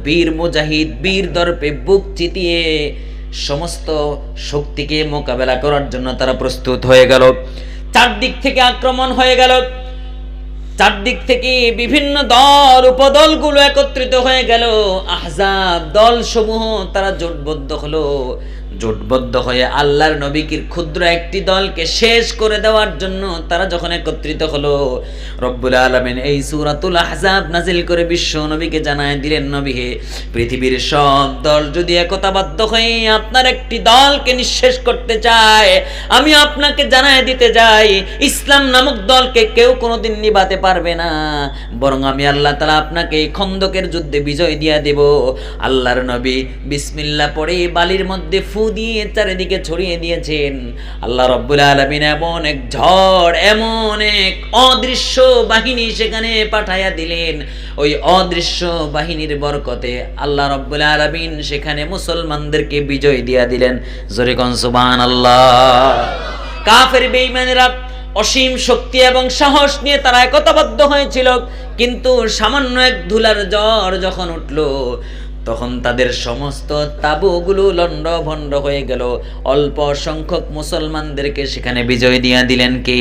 বীর মুজাহিদ বীর দর্পে বুক চিতিয়ে সমস্ত শক্তিকে মোকাবেলা করার জন্য তারা প্রস্তুত হয়ে গেল। চারদিক থেকে আক্রমণ হয়ে গেল, চারদিক থেকে বিভিন্ন দল উপদলগুলো একত্রিত হয়ে গেল। আহজাব দল সমূহ তারা জোটবদ্ধ হলো, জোটবদ্ধ হয়ে আল্লাহর নবীকে ক্ষুদ্র একটি দলকে শেষ করে দেওয়ার জন্য তারা যখন একত্রিত হলো, রব্বুল আলামিন এই সূরাতুল আহজাব নাজিল করে বিশ্ব নবীকে জানায় দিলেন, নবী হে, পৃথিবীর সব দল যদি একতাবদ্ধ হয়ে আপনার একটি দলকে নিঃশেষ করতে চায়, আমি আপনাকে জানায় দিতে যাই, ইসলাম নামক দলকে কেউ কোনোদিন নিভাতে পারবে না, বরং আমি আল্লাহ তাআলা আপনাকে এই খন্দকের যুদ্ধে বিজয় দিয়ে দেব। আল্লাহর নবী বিসমিল্লাহ পড়ে বালির মধ্যে ফু দিয়ে চারিদিকে ছড়িয়ে দিয়েছেন। আল্লাহ রাব্বুল আলামিন এমন এক ঝড়, এমন এক অদৃশ্য বাহিনী সেখানে পাঠাইয়া দিলেন। ওই অদৃশ্য বাহিনীর বরকতে আল্লাহ রাব্বুল আলামিন সেখানে মুসলমানদেরকে বিজয় দিয়া দিলেন। জোরে কোন সুবহানাল্লাহ। কাফের বেঈমানেরা অসীম শক্তি এবং সাহস নিয়ে তারা একতাবদ্ধ হয়েছিল, কিন্তু সামান্য এক ধুলার ঝড় যখন উঠল, তখন তাদের সমস্ত তাঁবুগুলো লণ্ডভণ্ড হয়ে গেল। অল্প সংখ্যক মুসলমানদেরকে সেখানে বিজয় দিয়া দিলেন কে?